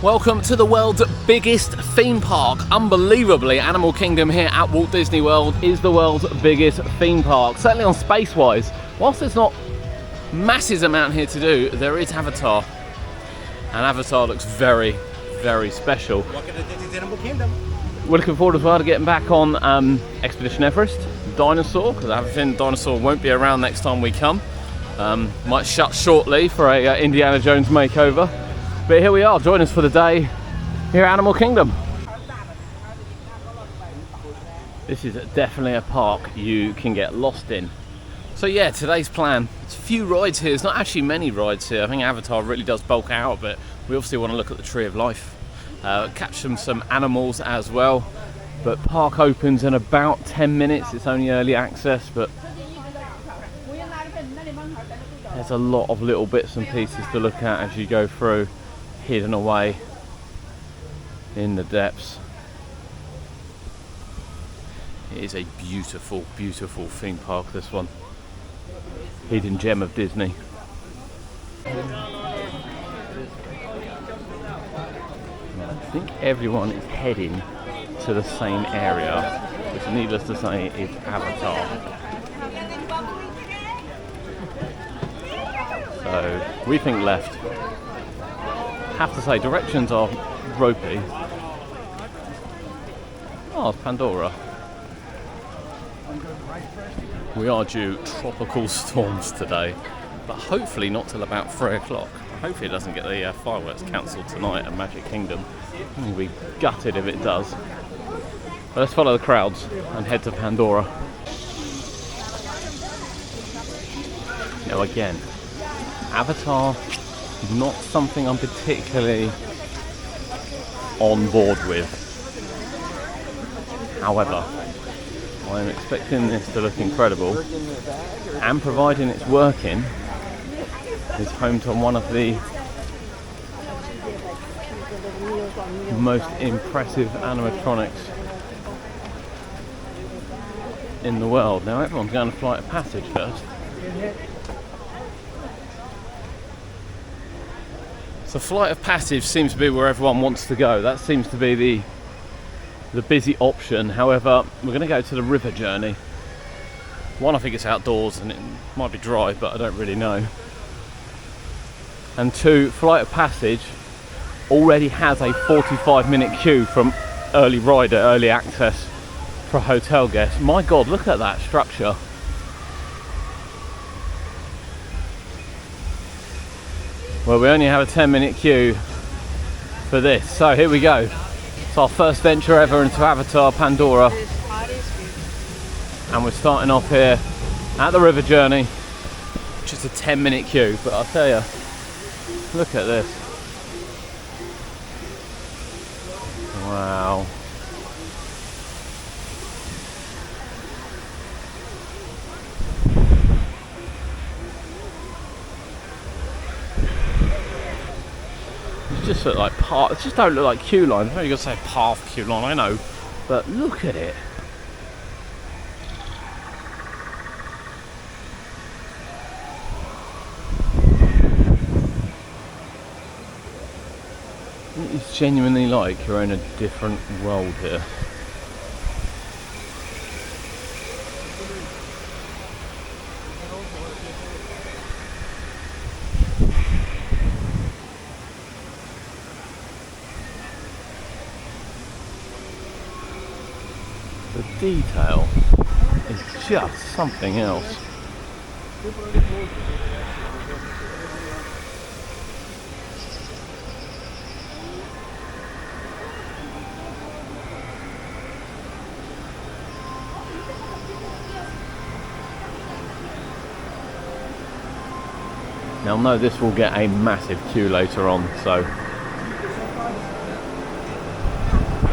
Welcome to the world's biggest theme park. Unbelievably, Animal Kingdom here at Walt Disney World is the world's biggest theme park. Certainly on space-wise. Whilst there's not massive amount here to do, there is Avatar. And Avatar looks very, very special. Welcome to Animal Kingdom. We're looking forward as well to getting back on Expedition Everest, Dinosaur, because I have a feeling Dinosaur won't be around next time we come. Might shut shortly for a Indiana Jones makeover. But here we are, join us for the day here at Animal Kingdom. This is definitely a park you can get lost in. So yeah, today's plan, it's a few rides here. There's not actually many rides here. I think Avatar really does bulk out, but we obviously want to look at the Tree of Life. Catch some animals as well. But park opens in about 10 minutes. It's only early access, but there's a lot of little bits and pieces to look at as you go through, hidden away in the depths. It is a beautiful, beautiful theme park, this one. Hidden gem of Disney. I think everyone is heading to the same area, which needless to say is Avatar. So we think left. Have to say, directions are ropey. Oh, it's Pandora. We are due tropical storms today, but hopefully not till about 3 o'clock. Hopefully it doesn't get the fireworks cancelled tonight at Magic Kingdom. We'll be gutted if it does. But let's follow the crowds and head to Pandora. Now again, Avatar is not something I'm particularly on board with. However, I'm expecting this to look incredible, and providing it's working, is home to one of the most impressive animatronics in the world. Now everyone's going to Flight of Passage first. So Flight of Passage seems to be where everyone wants to go. That seems to be the busy option. However, we're going to go to the river journey. One, I think it's outdoors and it might be dry, but I don't really know. And two, Flight of Passage already has a 45-minute queue from early rider, early access for hotel guests. My God, look at that structure. Well, we only have a 10-minute queue for this, so here we go. It's our first venture ever into Avatar Pandora, and we're starting off here at the river journey, which is a 10-minute queue. But I'll tell you, look at this. Wow. Just look like path. It just don't look like queue lines. I know you're gonna say path queue line, I know, but look at it. It's genuinely like you're in a different world here. The detail is just something else. Now, no, this will get a massive queue later on, so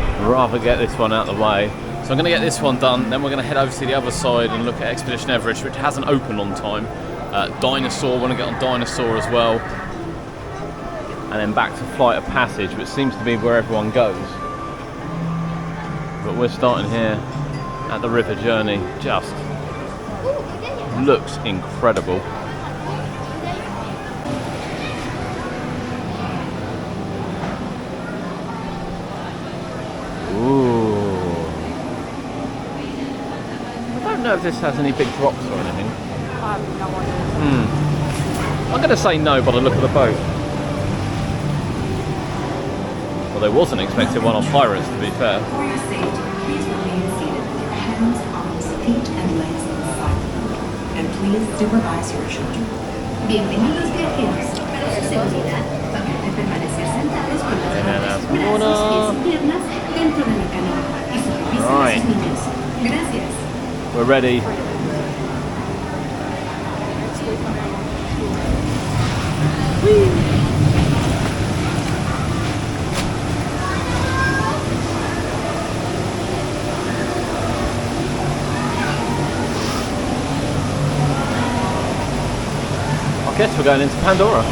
I'd rather get this one out of the way. So I'm going to get this one done, then we're going to head over to the other side and look at Expedition Everest, which hasn't opened on time. Dinosaur, want to get on Dinosaur as well. And then back to Flight of Passage, which seems to be where everyone goes. But we're starting here at the river journey. Just looks incredible. don't know if this has any big drops or anything. I have no idea. I'm going to say no by the look of the boat. Well, there was an expected one on Pirates, to be fair. For your safety, please remain seated with your hands, arms, feet, and legs inside the boat. And please supervise your children. Bienvenidos viajeros. Para su seguridad, favor de permanecer sentados con las manos, brazos, pies y piernas dentro de la canoa y supervisen a sus niños. Gracias. We're ready. I guess we're going into Pandora.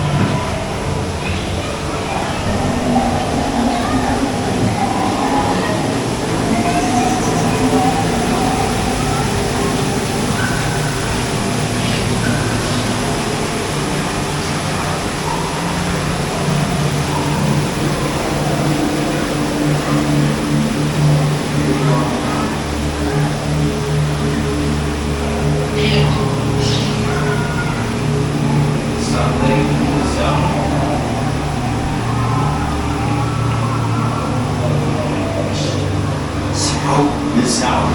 This out.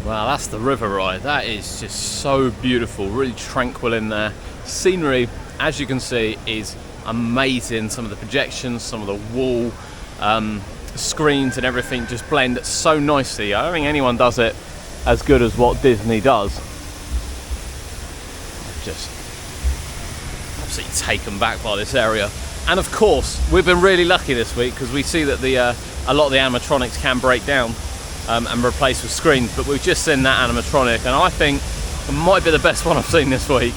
Wow, that's the river ride. That is just so beautiful, really tranquil in there. Scenery, as you can see, is amazing. Some of the projections, some of the wall screens and everything just blend so nicely. I don't think anyone does it as good as what Disney does. I'm just absolutely taken back by this area. And of course, we've been really lucky this week because we see that a lot of the animatronics can break down and replace with screens, but we've just seen that animatronic and I think it might be the best one I've seen this week.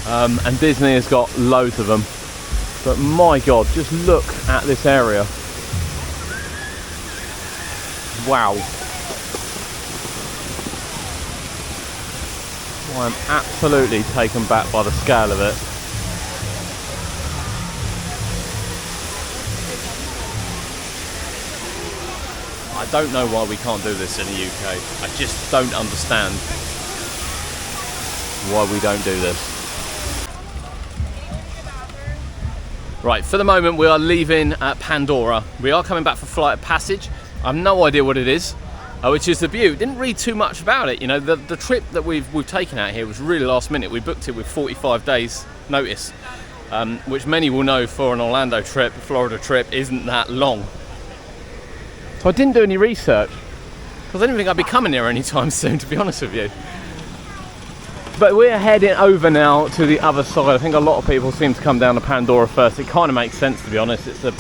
And Disney has got loads of them, but my god, just look at this area. Wow. I'm absolutely taken back by the scale of it. I don't know why we can't do this in the UK. I just don't understand why we don't do this. Right, for the moment we are leaving Pandora. We are coming back for flight of passage. I have no idea what it is, which is the Butte. Didn't read too much about it. You know, the trip that we've taken out here was really last minute. We booked it with 45 days notice, which many will know for an Orlando trip, a Florida trip isn't that long. So I didn't do any research because I didn't think I'd be coming here anytime soon, to be honest with you. But we're heading over now to the other side. I think a lot of people seem to come down to Pandora first. It kind of makes sense, to be honest. It's the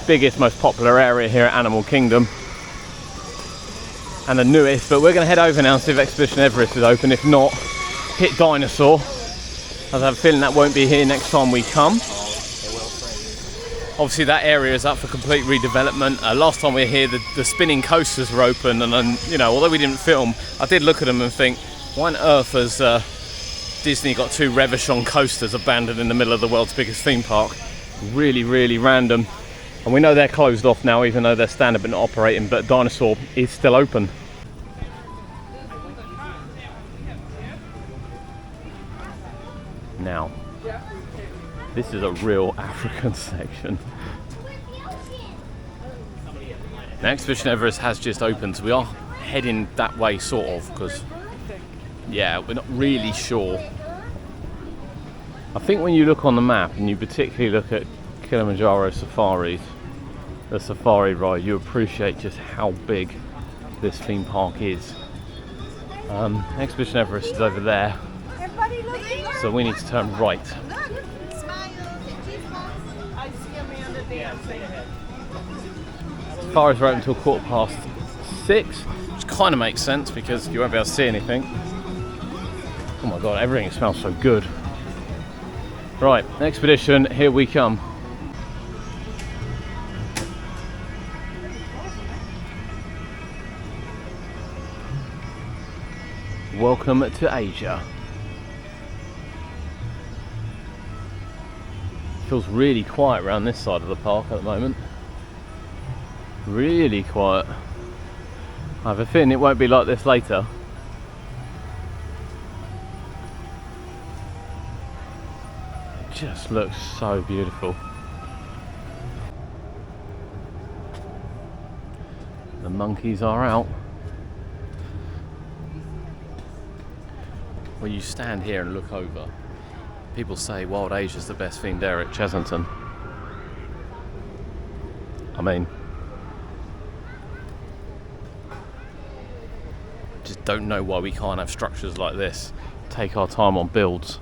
biggest, most popular area here at Animal Kingdom and the newest. But we're going to head over now and see if Expedition Everest is open. If not, hit Dinosaur, as I have a feeling that won't be here next time we come. Obviously that area is up for complete redevelopment. Last time we were here, the spinning coasters were open, and you know, although we didn't film, I did look at them and think, why on earth has Disney got two Reverchon coasters abandoned in the middle of the world's biggest theme park? Really, really random. And we know they're closed off now, even though they're standard but not operating, but Dinosaur is still open. Now, this is a real African section. Now, Expedition Everest has just opened, so we are heading that way, sort of, because, yeah, we're not really sure. I think when you look on the map, and you particularly look at Kilimanjaro Safaris, the safari ride, you appreciate just how big this theme park is. Expedition Everest is over there, so we need to turn right. Safaris are open until 6:15, which kind of makes sense because you won't be able to see anything. Oh my god, everything smells so good. Right, Expedition, here we come. Welcome to Asia. Feels really quiet around this side of the park at the moment. Really quiet. I have a feeling it won't be like this later. It just looks so beautiful. The monkeys are out. when you stand here and look over, people say Wild Asia's the best thing there at Chesington. I mean, just don't know why we can't have structures like this. Take our time on builds.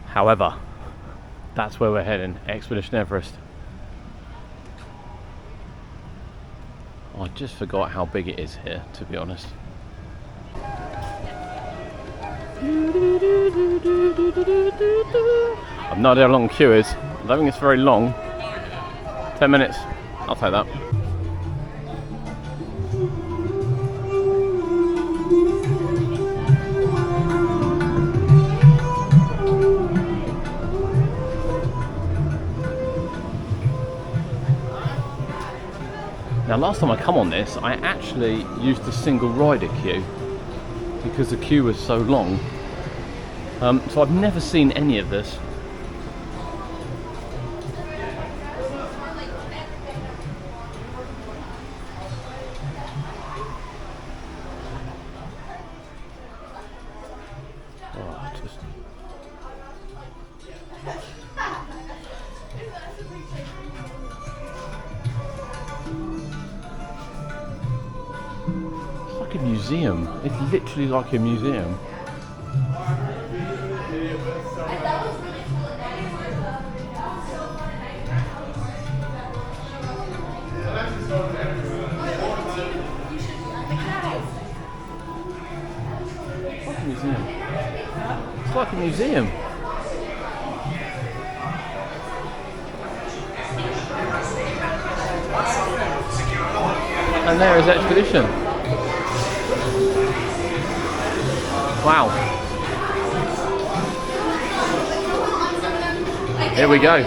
However, that's where we're heading, Expedition Everest. I just forgot how big it is here, to be honest. I've no idea how long the queue is. I don't think it's very long. 10 minutes. I'll take that. Now, last time I come on this, I actually used the single rider queue because the queue was so long. So I've never seen any of this. Like a museum. It's literally like a museum. It's like a museum. And there is Expedition. Wow. Here we go.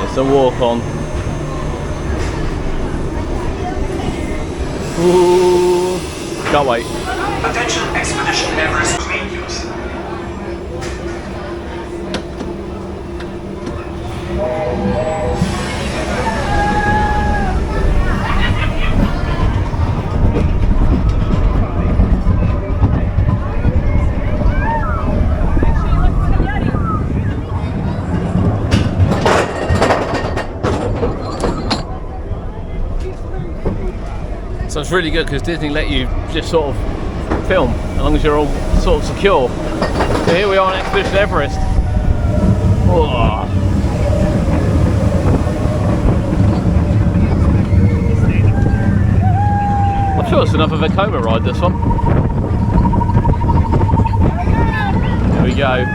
It's a walk on. Ooh. Can't wait. Attention, Expedition Everest reviews. So it's really good because Disney let you just sort of film as long as you're all sort of secure. So here we are on Expedition Everest. Whoa. I'm sure it's another Vekoma ride, this one. Here we go.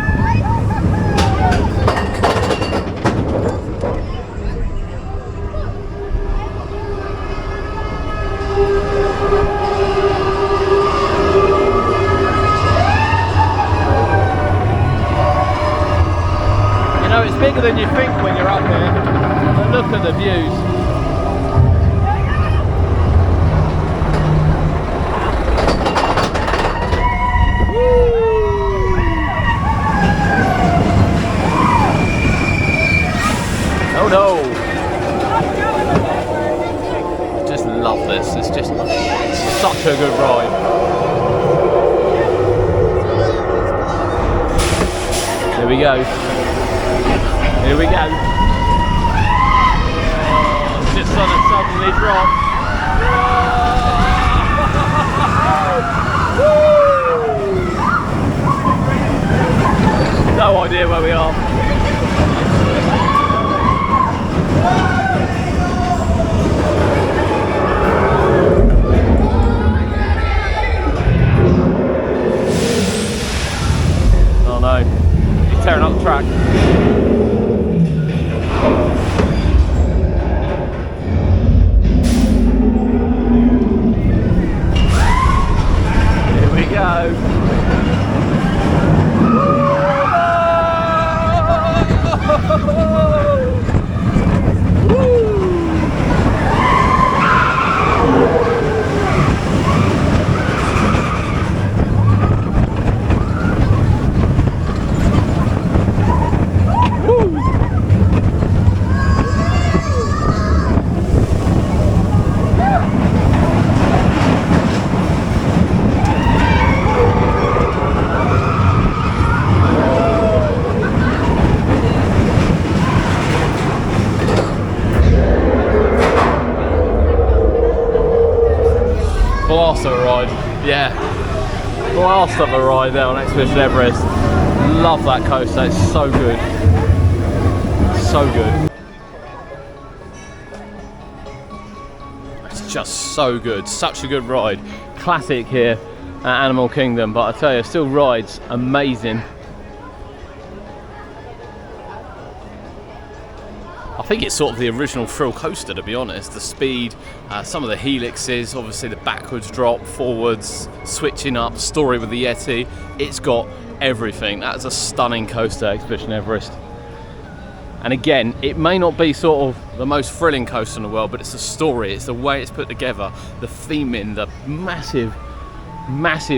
It's bigger than you think when you're up here. But look at the views. Oh no! I just love this. It's just such a good ride. Here we go. Here we go. Oh, it's just suddenly dropped. No idea where we are. Oh no, he's tearing up the track. Here we go. blast of a ride. Yeah, blast of a ride there on Expedition Everest. Love that coaster, it's so good. So good. It's just so good, such a good ride. Classic here at Animal Kingdom, but I tell you, still rides amazing. I think it's sort of the original thrill coaster, to be honest. The speed, some of the helixes, obviously the backwards drop, forwards, switching up, story with the Yeti. It's got everything. That's a stunning coaster, Expedition Everest. And again, it may not be sort of the most thrilling coaster in the world, but it's the story, it's the way it's put together, the theming, the massive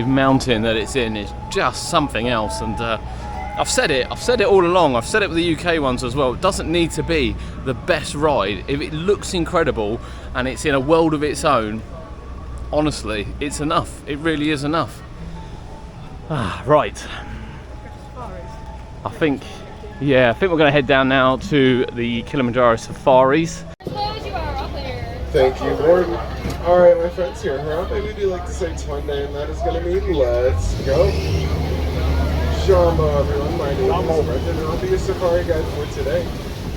mountain that it's in is just something else. And I've said it all along, I've said it with the UK ones as well, it doesn't need to be the best ride. If it looks incredible and it's in a world of its own, honestly, it's enough. It really is enough. Right. I think we're going to head down now to the Kilimanjaro Safaris. Thank you, Gordon. Alright, my friends, here around, we do like to say Twende, and that is going to mean let's go. Jumbo, everyone. My name is Brendan, and I'll be your safari guide for today.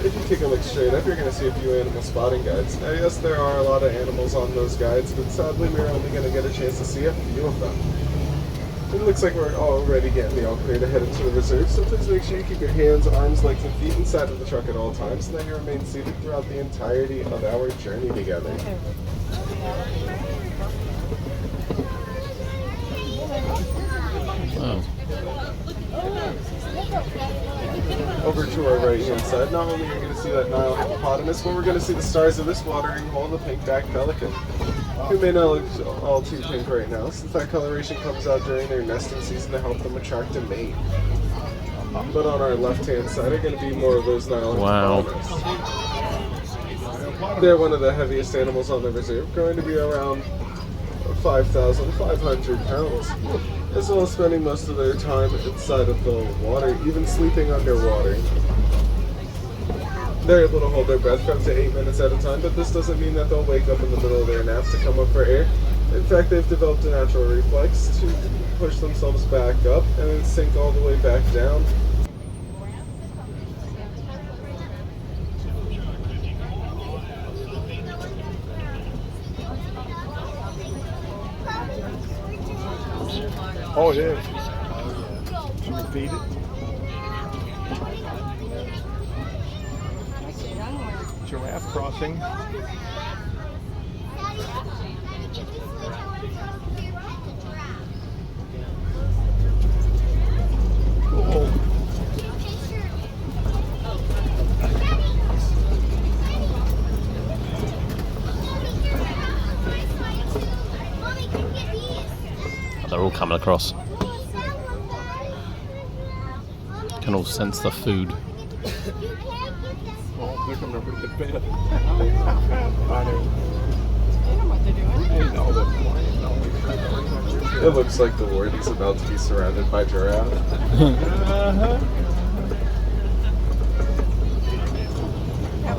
If you take a look straight up, you're going to see a few animal spotting guides. Now, yes, there are a lot of animals on those guides, but sadly, we're only going to get a chance to see a few of them. It looks like we're already getting the all clear to head into the reserve, so please make sure you keep your hands, arms, legs, and feet inside of the truck at all times, and that you remain seated throughout the entirety of our journey together. Oh. Over to our right hand side, not only are you going to see that Nile hippopotamus, but we're going to see the stars of this watering hole, the pink-backed pelican. Who may not look all too pink right now, since that coloration comes out during their nesting season to help them attract a mate. But on our left-hand side are going to be more of those Nile hippopotamus. They're one of the heaviest animals on the reserve, going to be around 5,500 pounds, as well as spending most of their time inside of the water, even sleeping underwater. They're able to hold their breath for up to 8 minutes at a time, but this doesn't mean that they'll wake up in the middle of their naps to come up for air. In fact, they've developed a natural reflex to push themselves back up and then sink all the way back down. Oh, it is. Should we feed it? Giraffe crossing. Cool. They're all coming across. Can all sense the food. Oh, they're coming over to the bed. I know what they're doing. They know that. It looks like the warden's about to be surrounded by giraffe.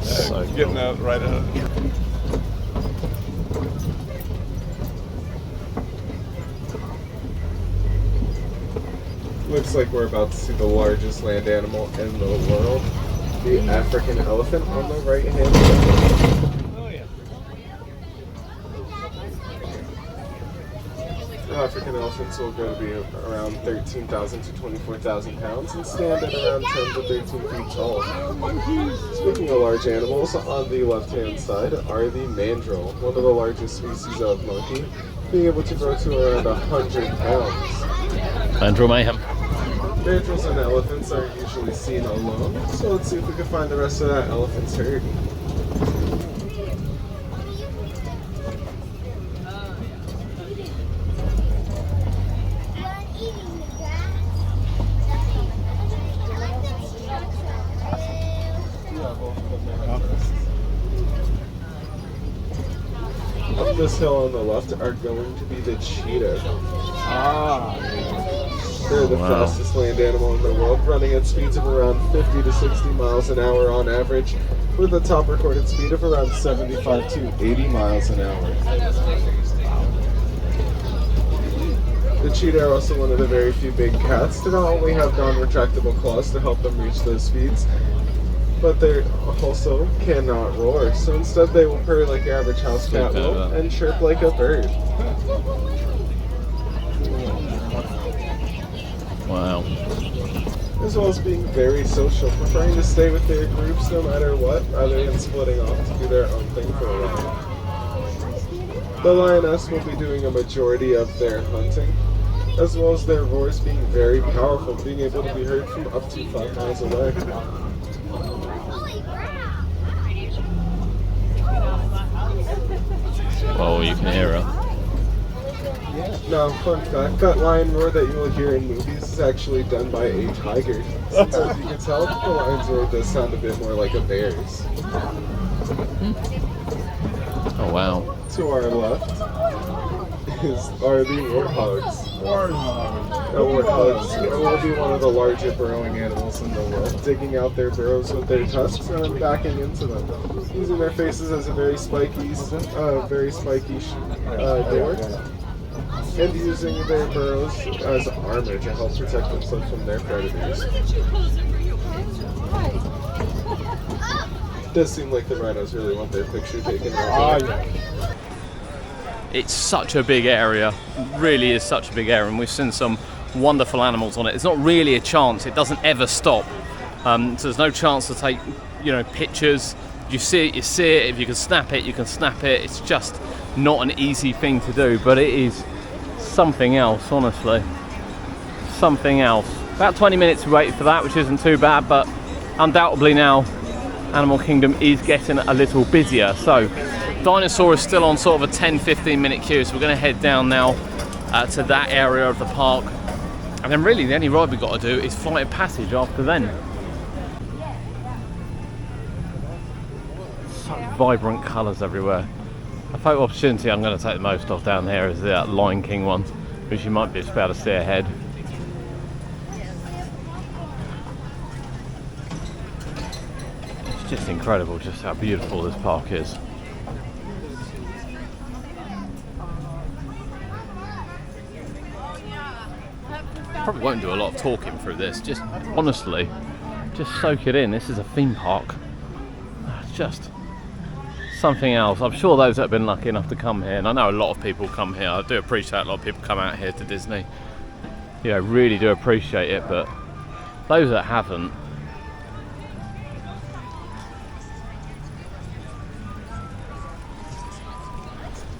So Getting cool. out right out of the tree. Looks like we're about to see the largest land animal in the world, the African elephant on the right hand side. Oh, yeah. African elephants will grow to be around 13,000 to 24,000 pounds and stand at around 10 to 13 feet tall. Speaking of large animals, on the left-hand side are the mandrill, one of the largest species of monkey, being able to grow to around 100 pounds. Mandrill mayhem. Mandrills and elephants aren't usually seen alone, so let's see if we can find the rest of that elephant's herd. Up this hill on the left are going to be the cheetah. They're the fastest land animal in the world, running at speeds of around 50 to 60 miles an hour on average, with a top recorded speed of around 75 to 80 miles an hour. cheetah are also one of the very few big cats to not only have non-retractable claws to help them reach those speeds, but they also cannot roar. So instead they will purr like your average house cat will and chirp like a bird. Wow. As well as being very social, preferring to stay with their groups no matter what, rather than splitting off to do their own thing for a while. The lioness will be doing a majority of their hunting, as well as their roars being very powerful, being able to be heard from up to 5 miles away. Oh, you can hear her. Now, fun fact, that lion roar that you will hear in movies is actually done by a tiger. Since as you can tell, the lion's roar does sound a bit more like a bear's. Oh wow. To our left are the warthogs. The warthogs will be one of the larger burrowing animals in the world, digging out their burrows with their tusks and then backing into them, using their faces as a very spiky door, and using their burrows as armor to help protect themselves from their predators. It does seem like the rhinos really want their picture taken right there. It's such a big area, really is such a big area, and we've seen some wonderful animals on it. It's not really a chance, it doesn't ever stop. So there's no chance to take, pictures. You see it, you see it. If you can snap it, you can snap it. It's just not an easy thing to do, but it is something else, honestly. Something else. About 20 minutes we waited for that, which isn't too bad, but undoubtedly now Animal Kingdom is getting a little busier. So Dinosaur is still on sort of a 10-15 minute queue, so we're going to head down now to that area of the park, and then really the only ride we've got to do is Flight of Passage after then. Such vibrant colours everywhere. A photo opportunity I'm going to take the most of down here is the Lion King one, which you might be able to see ahead. It's just incredible just how beautiful this park is. Probably won't do a lot of talking through this, just honestly, just soak it in. This is a theme park. It's just something else. I'm sure those that have been lucky enough to come here, and I know a lot of people come here, I do appreciate a lot of people come out here to Disney, really do appreciate it, but those that haven't,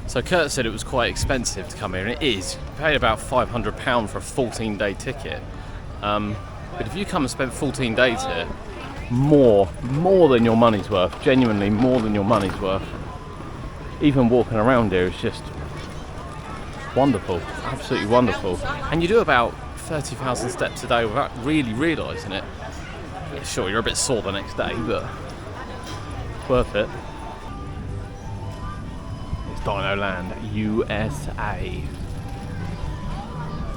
so Kurt said it was quite expensive to come here, and it is. You paid about £500 for a 14-day ticket. But if you come and spend 14 days here, more than your money's worth, genuinely more than your money's worth. Even walking around here is just wonderful, absolutely wonderful. And you do about 30,000 steps a day without really realising it. Yeah, sure, you're a bit sore the next day, but it's worth it. DinoLand U.S.A.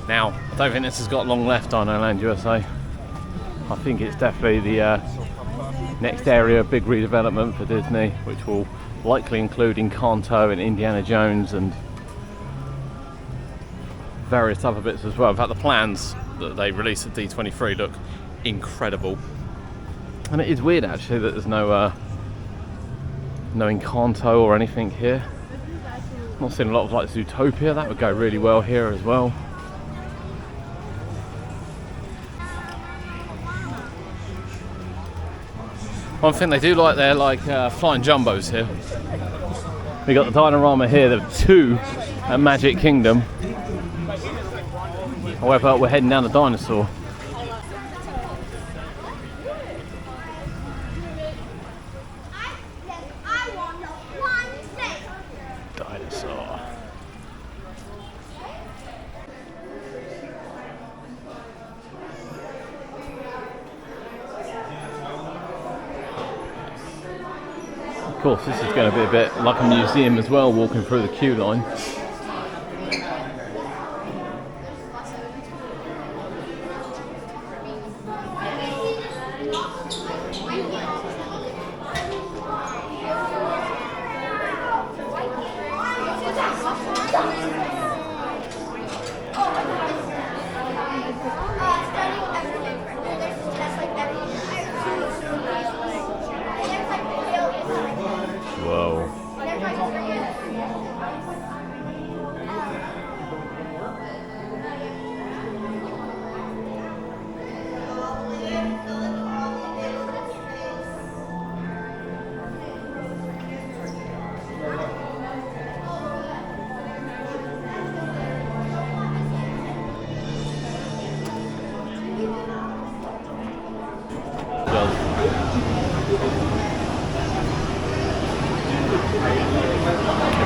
Now, I don't think this has got long left, DinoLand U.S.A. I think it's definitely the next area of big redevelopment for Disney, which will likely include Encanto and Indiana Jones and various other bits as well. In fact, the plans that they released at D23 look incredible. And it is weird actually that there's no Encanto or anything here. Not seen a lot of like Zootopia, that would go really well here as well. One thing they do like there, flying jumbos here. We got the Dinorama here, there are 2 at Magic Kingdom. However, we're heading down to Dinosaur. Of course, this is going to be a bit like a museum as well, walking through the queue line.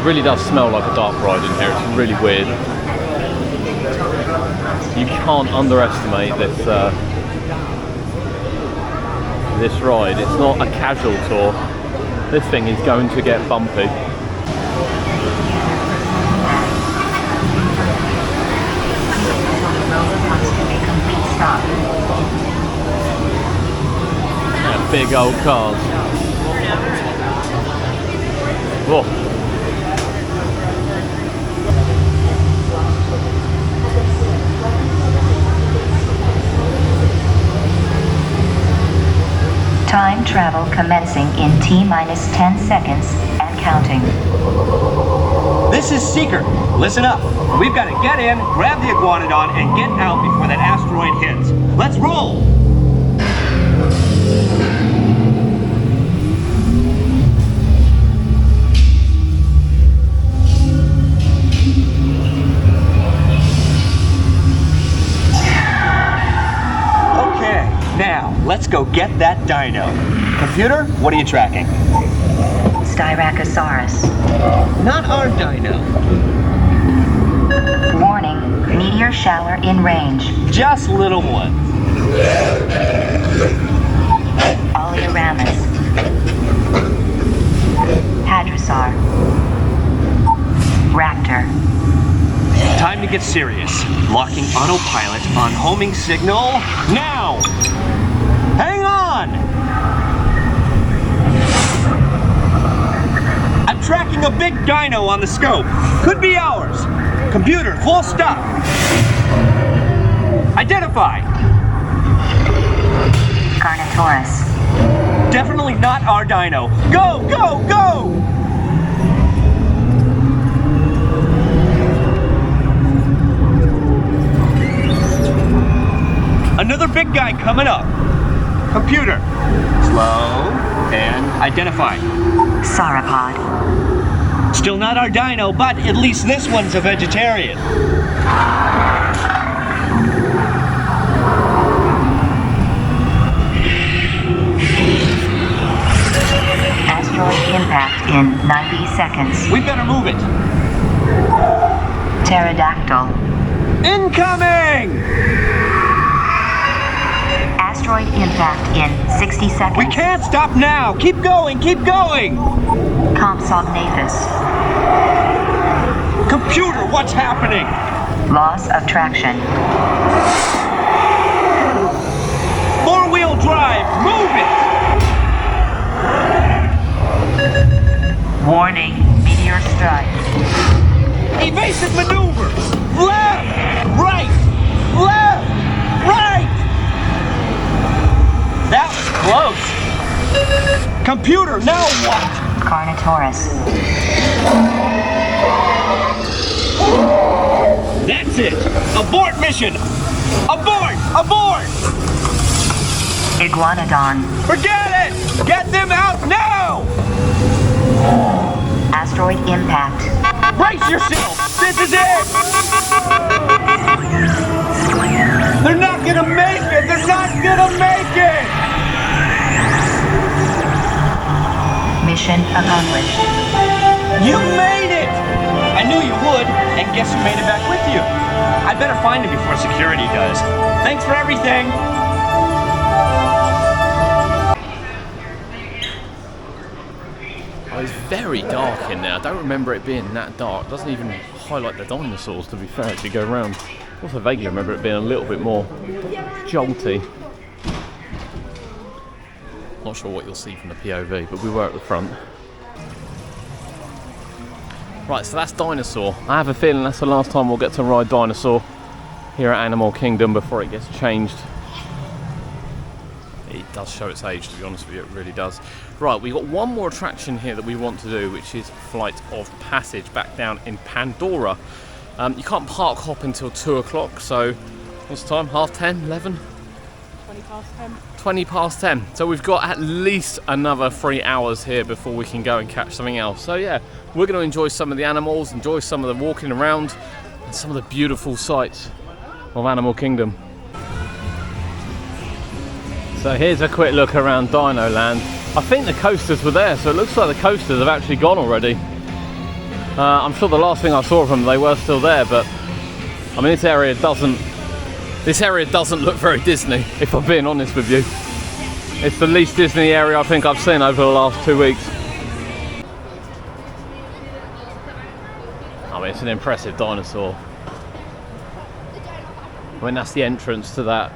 really does smell like a dark ride in here. It's really weird. You can't underestimate this this ride. It's not a casual tour. This thing is going to get bumpy. Yeah, big old cars. Whoa. Time travel commencing in T-minus 10 seconds and counting. This is Seeker. Listen up. We've got to get in, grab the iguanodon, and get out before that asteroid hits. Let's roll! Okay, now let's go get that dino. Computer, what are you tracking? Styracosaurus. Not our dino. Warning, meteor shower in range. Just little one. Oleoramus. Hadrosaur. Raptor. Time to get serious. Locking autopilot on homing signal now! Hang on! I'm tracking a big dino on the scope. Could be ours. Computer, full stop. Identify. Carnotaurus. Definitely not our dino. Go, go, go! Another big guy coming up. Computer, slow and identify. Sauropod. Still not our dino, but at least this one's a vegetarian. Asteroid impact in 90 seconds. We better move it. Pterodactyl. Incoming! Asteroid impact in 60 seconds. We can't stop now. Keep going, keep going. Compsognathus. Computer, what's happening? Loss of traction. Four-wheel drive, move it! Warning, meteor strike. Evasive maneuver! Left! Right! Left! Right! That was close. Computer, now what? Carnotaurus. That's it! Abort mission! Abort! Abort! Iguanodon. Forget it! Get them out now! Asteroid impact. Brace yourself! This is it! They're not gonna make it! They're not gonna make it! Mission accomplished. You made it! I knew you would, and guess who made it back with you? I better find him before security does. Thanks for everything! Oh, it's very dark in there. I don't remember it being that dark. It doesn't even highlight the dinosaurs, to be fair, as you go around. Also vaguely remember it being a little bit more jolty. Not sure what you'll see from the POV, but we were at the front. Right, so that's Dinosaur. I have a feeling that's the last time we'll get to ride Dinosaur here at Animal Kingdom before it gets changed. It does show its age, to be honest with you, it really does. Right, we've got one more attraction here that we want to do, which is Flight of Passage back down in Pandora. You can't park hop until 2 o'clock, so what's the time? Half 10, 11? 20 past 10. 20 past 10. So we've got at least another 3 hours here before we can go and catch something else. So yeah, we're going to enjoy some of the animals, enjoy some of the walking around, and some of the beautiful sights of Animal Kingdom. So here's a quick look around Dino Land. I think the coasters were there, so it looks like the coasters have actually gone already. I'm sure the last thing I saw of them, they were still there, but I mean, this area doesn't look very Disney, if I'm being honest with you. It's the least Disney area I think I've seen over the last 2 weeks. I mean, it's an impressive dinosaur. I mean, that's the entrance to that,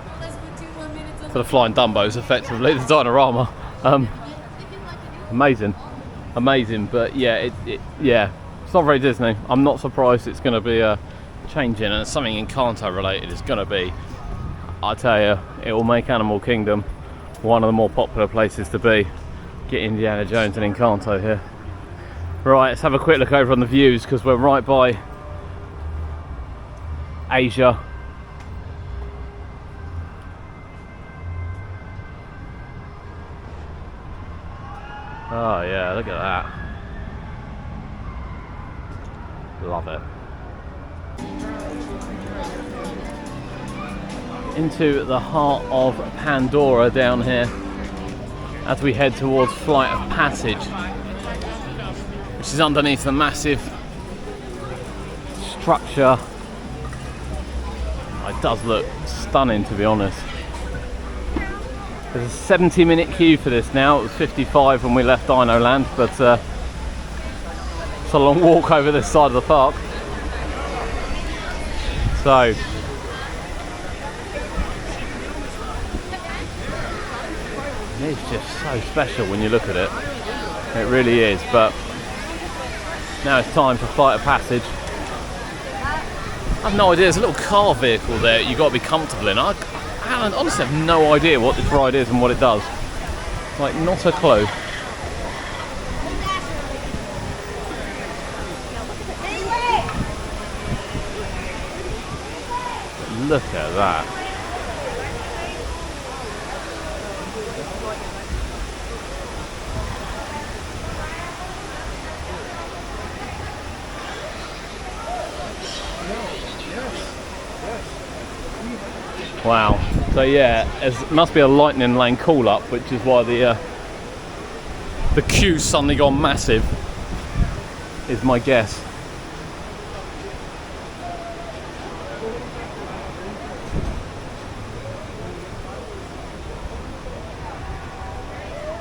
for the flying Dumbos, effectively, the Dinorama. Amazing, but yeah, yeah, it's not very Disney. I'm not surprised it's going to be changing, and something Encanto related is going to be. I tell you, it will make Animal Kingdom one of the more popular places to be. Get Indiana Jones and Encanto here. Right, let's have a quick look over on the views, because we're right by Asia. Oh yeah, look at that. Love it. Into the heart of Pandora down here as we head towards Flight of Passage, which is underneath the massive structure. It does look stunning, to be honest. There's a 70-minute queue for this now. It was 55 when we left Dino Land, but it's a long walk over this side of the park. So it's just so special when you look at it. It really is. But now it's time for Flight of Passage. I have no idea. There's a little car vehicle there you've got to be comfortable in. I honestly have no idea what this ride is and what it does. Like, not a clue. Look at that. Wow. So yeah, it must be a lightning lane call up, which is why the queue's suddenly gone massive, is my guess.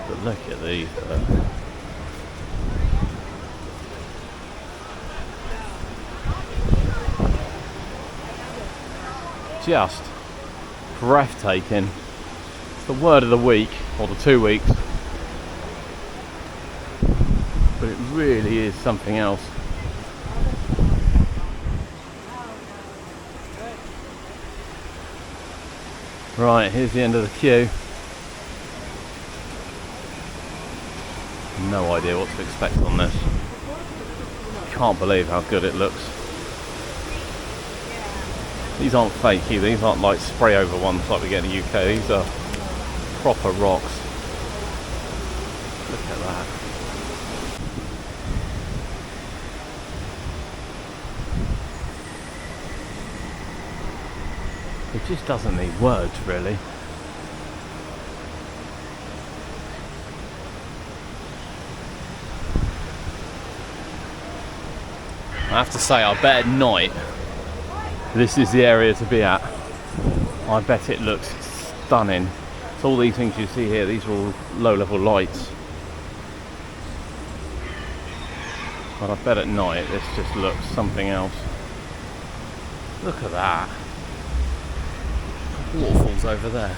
But look at these. Just breathtaking. It's the word of the week, or the 2 weeks. But it really is something else. Right, here's the end of the queue. No idea what to expect on this. Can't believe how good it looks. These aren't fake either. These aren't like spray over ones like we get in the UK. These are proper rocks. Look at that. It just doesn't need words, really. I have to say, I bet at night this is the area to be at. I bet it looks stunning. So all these things you see here, these are all low-level lights. But I bet at night this just looks something else. Look at that. Waterfalls over there.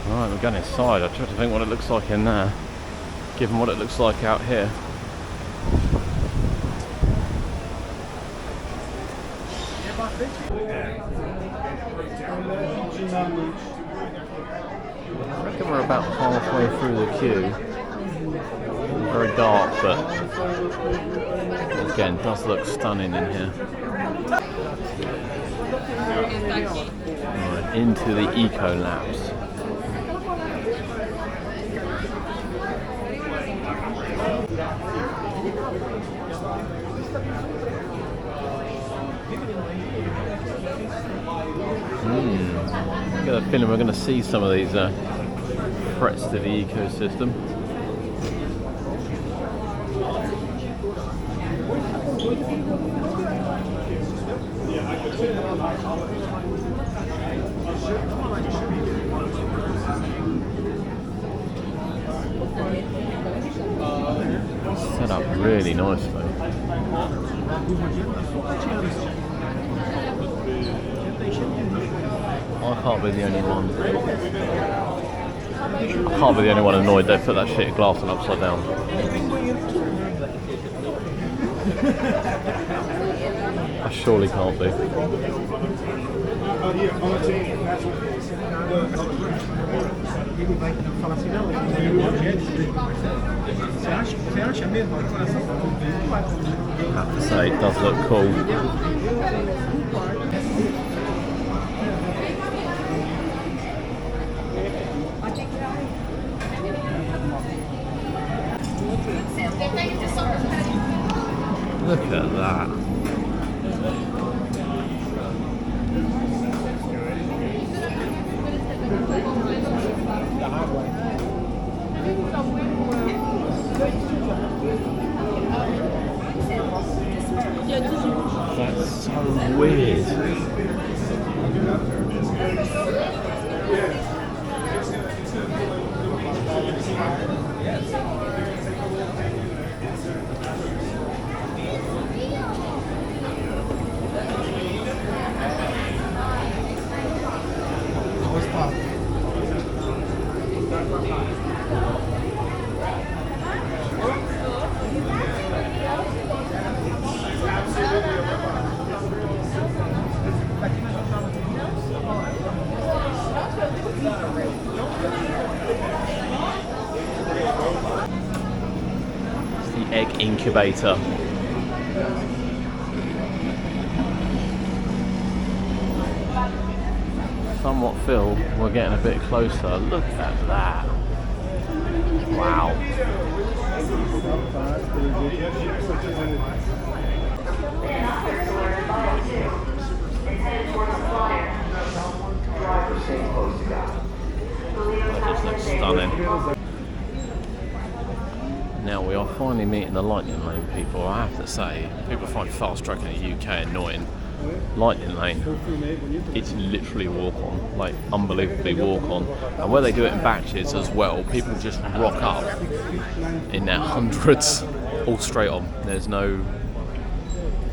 Right, we're going inside. I try to think what it looks like in there, given what it looks like out here. I reckon we're about halfway through the queue. It's very dark, but again, it does look stunning in here. Right, into the Eco Labs. I get a feeling we're going to see some of these threats to the ecosystem. Set up really nicely. I can't be the only one. I can't be the only one annoyed they put that shit glass on upside down. I surely can't be. I have to say, it does look cool. Look at that. That's so weird. It's the egg incubator. Somewhat filled, we're getting a bit closer. Look at that. Wow. That just looks stunning. Now we are finally meeting the lightning lane people. I have to say, people find fast track in the UK annoying. Lightning lane, it's literally walk on, like unbelievably walk on, and where they do it in batches as well, people just rock up in their hundreds all straight on. There's no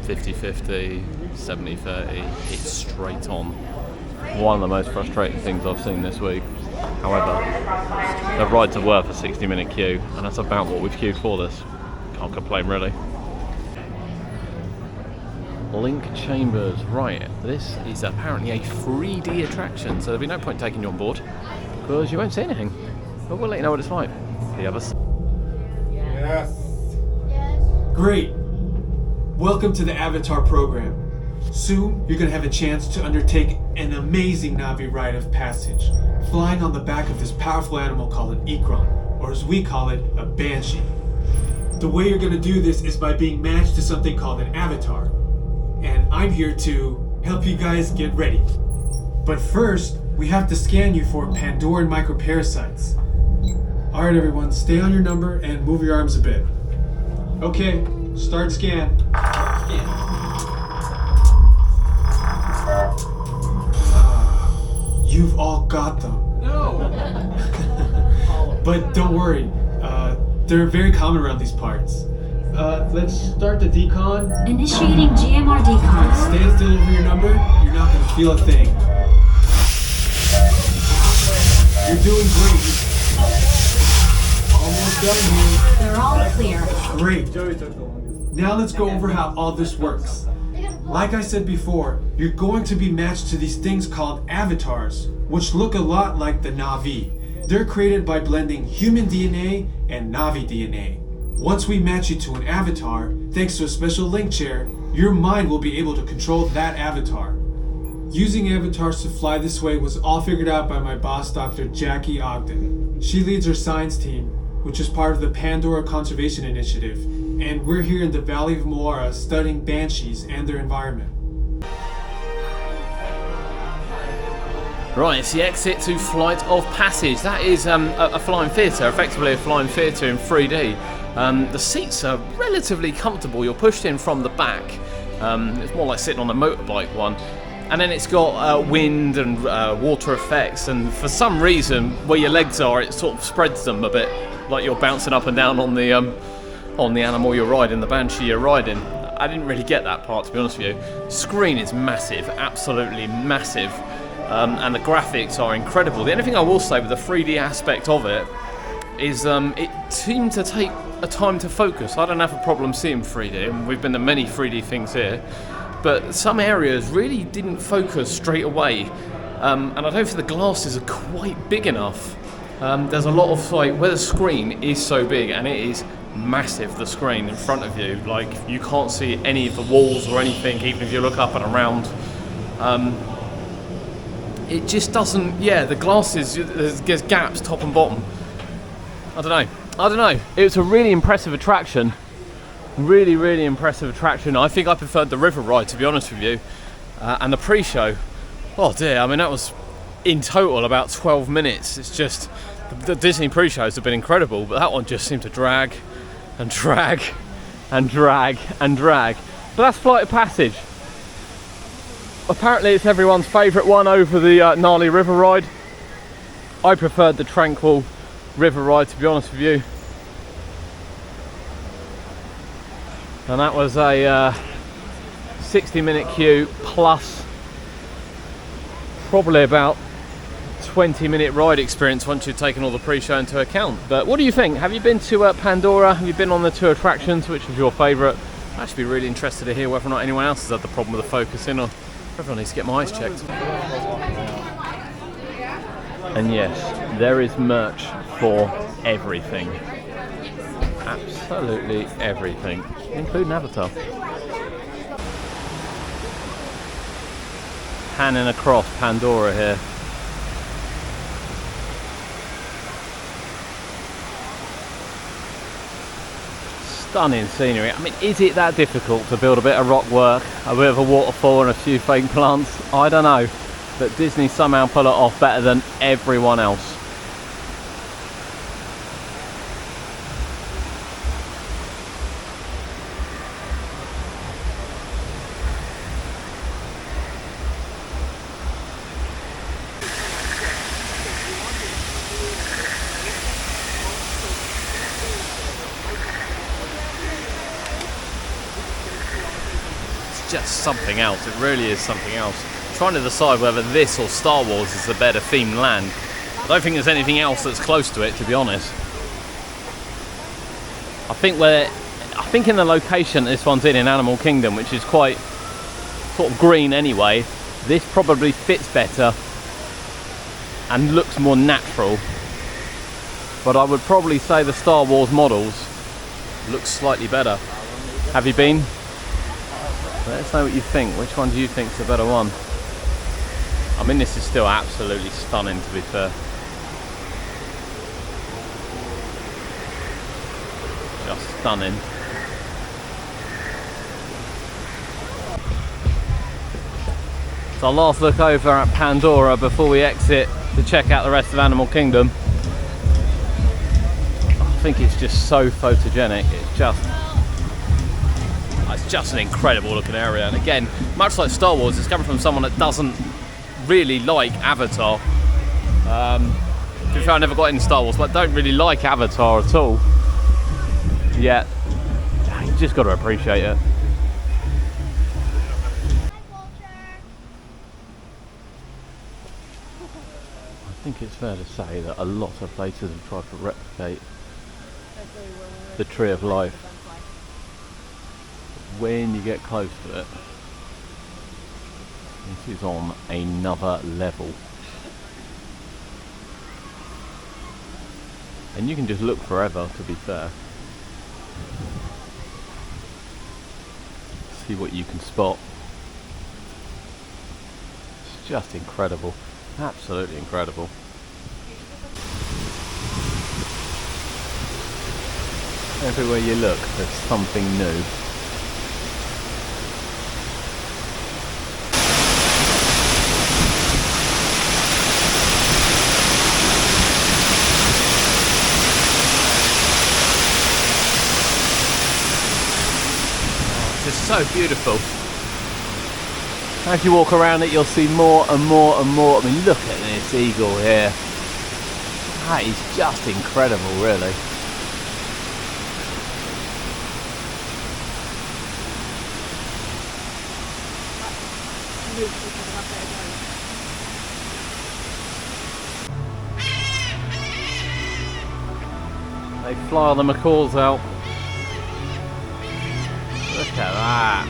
50-50, 70-30, it's straight on. One of the most frustrating things I've seen this week. However, the rides are worth a 60-minute queue, and that's about what we've queued for this. Can't complain really. Link Chambers, right, this is apparently a 3D attraction, so there'll be no point taking you on board because you won't see anything, but we'll let you know what it's like. The others. Yes. Great! Welcome to the Avatar program. Soon, you're going to have a chance to undertake an amazing Na'vi rite of passage, flying on the back of this powerful animal called an Ikron, or as we call it, a Banshee. The way you're going to do this is by being matched to something called an Avatar. And I'm here to help you guys get ready. But first, we have to scan you for Pandoran microparasites. Alright everyone, stay on your number and move your arms a bit. Okay, start scan. You've all got them. No! But don't worry, they're very common around these parts. Let's start the decon. Initiating GMR decon. Stand still over your number, you're not gonna feel a thing. You're doing great. Almost done here. They're all clear. Great. Now let's go over how all this works. Like I said before, you're going to be matched to these things called avatars, which look a lot like the Na'vi. They're created by blending human DNA and Na'vi DNA. Once we match you to an avatar, thanks to a special link chair, your mind will be able to control that avatar. Using avatars to fly this way was all figured out by my boss, Dr. Jackie Ogden. She leads our science team, which is part of the Pandora Conservation Initiative, and we're here in the Valley of Moara studying banshees and their environment. Right, it's the exit to Flight of Passage. That is a flying theatre, effectively a flying theatre in 3D. The seats are relatively comfortable. You're pushed in from the back. It's more like sitting on a motorbike one. And then it's got wind and water effects, and for some reason, where your legs are, it sort of spreads them a bit, like you're bouncing up and down on the animal you're riding, the Banshee you're riding. I didn't really get that part, to be honest with you. Screen is massive, absolutely massive, and the graphics are incredible. The only thing I will say with the 3D aspect of it is it seemed to take a time to focus. I don't have a problem seeing 3D, and we've been to many 3D things here, but some areas really didn't focus straight away, and I don't think the glasses are quite big enough. There's a lot of, like, where the screen is so big, and it is massive, the screen in front of you, like you can't see any of the walls or anything, even if you look up and around. It just doesn't, the glasses, there's gaps top and bottom. I don't know. It was a really impressive attraction. Really impressive attraction. I think I preferred the river ride, to be honest with you. And the pre-show, oh dear, I mean, that was in total about 12 minutes. It's just, the Disney pre-shows have been incredible, but that one just seemed to drag and drag and drag and drag. But that's Flight of Passage. Apparently it's everyone's favourite one over the gnarly river ride. I preferred the tranquil river ride, to be honest with you. And that was a 60-minute queue plus probably about 20-minute ride experience once you've taken all the pre-show into account. But what do you think? Have you been to Pandora? Have you been on the two attractions? Which was your favourite? I'd actually be really interested to hear whether or not anyone else has had the problem with the focusing, or everyone needs to get my eyes checked. And yes, there is merch for everything. Absolutely everything, including Avatar. Panning across Pandora here. Stunning scenery. I mean, is it that difficult to build a bit of rock work, a bit of a waterfall and a few fake plants? I don't know, but Disney somehow pull it off better than everyone else. Just something else. It really is something else. I'm trying to decide whether this or Star Wars is the better themed land. I don't think there's anything else that's close to it, to be honest. I think in the location this one's in Animal Kingdom, which is quite sort of green anyway, this probably fits better and looks more natural. But I would probably say the Star Wars models look slightly better. Have you been? Let us know what you think. Which one do you think is the better one? I mean, this is still absolutely stunning, to be fair. Just stunning. So our last look over at Pandora before we exit to check out the rest of Animal Kingdom. I think it's just so photogenic. It's just an incredible looking area, and again, much like Star Wars, it's coming from someone that doesn't really like Avatar. To be fair, I never got into Star Wars, but I don't really like Avatar at all. Yeah, you just got to appreciate it. I think it's fair to say that a lot of places have tried to replicate the Tree of Life. When you get close to it, this is on another level. And you can just look forever, to be fair. See what you can spot. It's just incredible. Absolutely incredible. Everywhere you look, there's something new. so beautiful. As you walk around it, you'll see more and more and more. I mean, look at this eagle here. That is just incredible, really. They fly the macaws out. Look at that.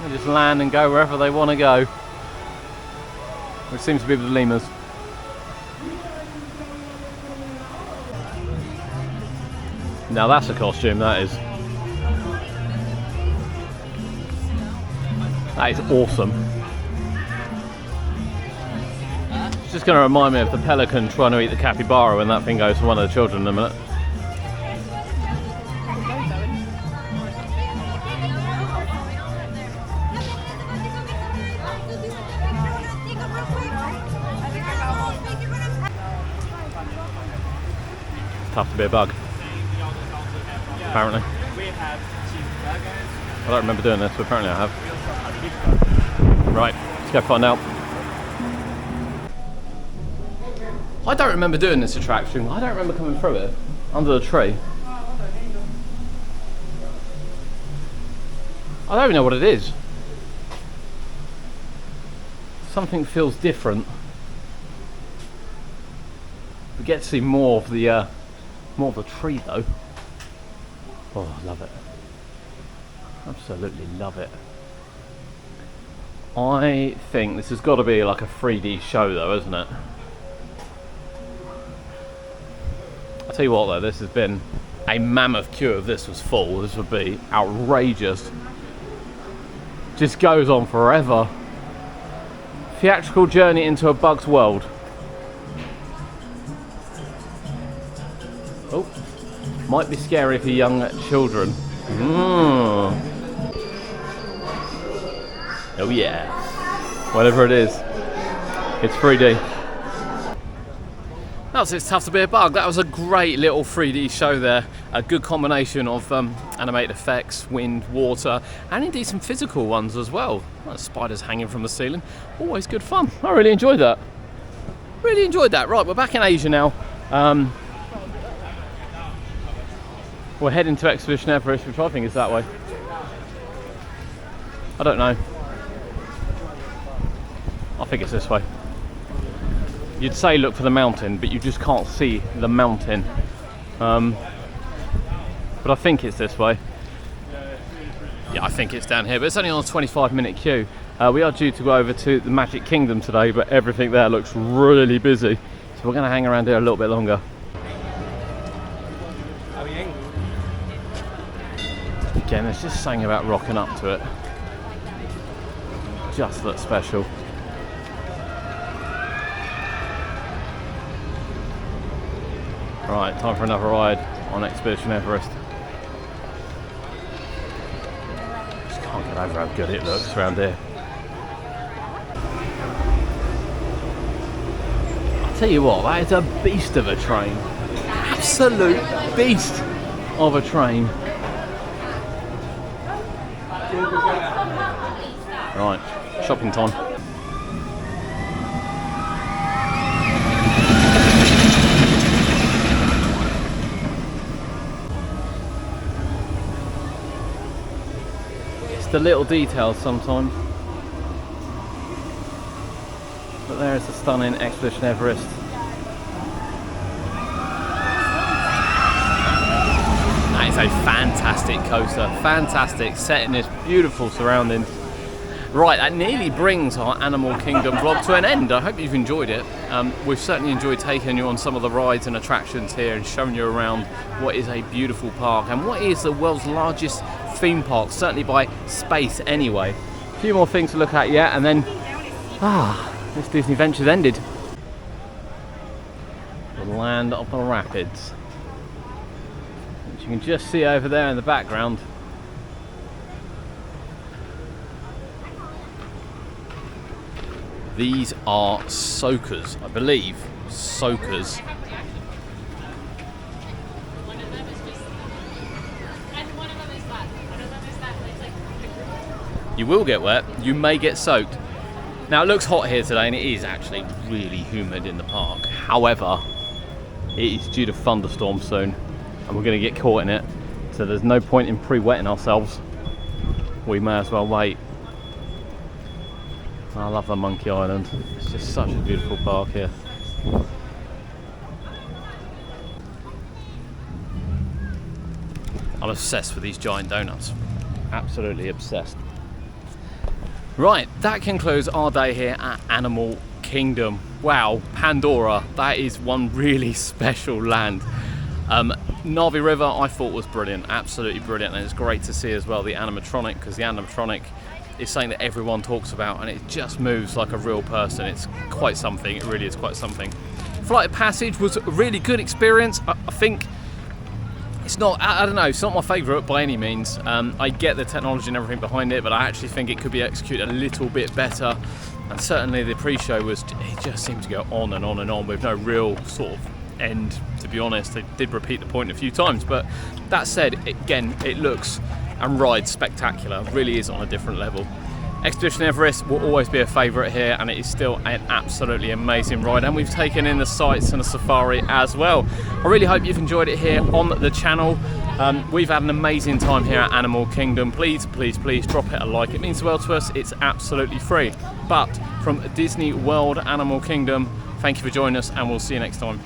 They just land and go wherever they want to go. Which seems to be with the lemurs. Now that's a costume, that is. That is awesome. It's just going to remind me of the pelican trying to eat the capybara when that thing goes for one of the children in a minute. It's tough to be a bug, apparently. I don't remember doing this, but apparently I have. Right, let's go find out. I don't remember doing this attraction. I don't remember coming through it under the tree. I don't even know what it is. Something feels different. We get to see more of the tree though. Oh, I love it. Absolutely love it. I think this has got to be like a 3D show though, isn't it? I'll tell you what though, this has been a mammoth queue. If this was full, this would be outrageous. Just goes on forever. Theatrical journey into a bug's world. Oh, might be scary for young children. Oh yeah, whatever it is, it's 3D. It's tough to be a bug. That was a great little 3D show there. A good combination of animated effects, wind, water, and indeed some physical ones as well. Like spiders hanging from the ceiling. Always good fun. I really enjoyed that. Really enjoyed that. Right, we're back in Asia now. We're heading to Expedition Everest, which I think is that way. I don't know. I think it's this way. You'd say look for the mountain, but you just can't see the mountain. But I think it's this way. Yeah, I think it's down here, but it's only on a 25-minute queue. We are due to go over to the Magic Kingdom today, but everything there looks really busy. So we're going to hang around here a little bit longer. Again, there's just something about rocking up to it. Just looks special. Right, time for another ride on Expedition Everest. Just can't get over how good it looks around here. I'll tell you what, that is a beast of a train. Absolute beast of a train. Right, shopping time. It's the little details sometimes. But there is the stunning Expedition Everest. That is a fantastic coaster, fantastic, set in this beautiful surroundings. Right, that nearly brings our Animal Kingdom vlog to an end. I hope you've enjoyed it. We've certainly enjoyed taking you on some of the rides and attractions here and showing you around what is a beautiful park and what is the world's largest theme park, certainly by space anyway. A few more things to look at yet, and then this Disney venture's ended. The land of the rapids, which you can just see over there in the background. These are soakers, I believe. Soakers. You will get wet, you may get soaked. Now it looks hot here today and it is actually really humid in the park. However, it is due to thunderstorms soon and we're going to get caught in it. So there's no point in pre-wetting ourselves. We may as well wait. I love the Monkey Island. It's just such a beautiful park here. I'm obsessed with these giant donuts. Absolutely obsessed. Right, that concludes our day here at Animal Kingdom. Wow, Pandora, that is one really special land. Na'vi River I thought was brilliant, absolutely brilliant, and it's great to see as well the animatronic, because the animatronic is something that everyone talks about and it just moves like a real person. It's quite something, it really is quite something. Flight of Passage was a really good experience. I think it's not, I don't know, it's not my favourite by any means. I get the technology and everything behind it, but I actually think it could be executed a little bit better. And certainly the pre-show was, it just seemed to go on and on and on with no real sort of end, to be honest. They did repeat the point a few times, but that said, again, it looks and rides spectacular, really is on a different level. Expedition Everest will always be a favourite here and it is still an absolutely amazing ride, and we've taken in the sights and a safari as well. I really hope you've enjoyed it here on the channel. We've had an amazing time here at Animal Kingdom. Please drop it a like, it means the world to us. It's absolutely free. But from Disney World Animal Kingdom, thank you for joining us and we'll see you next time.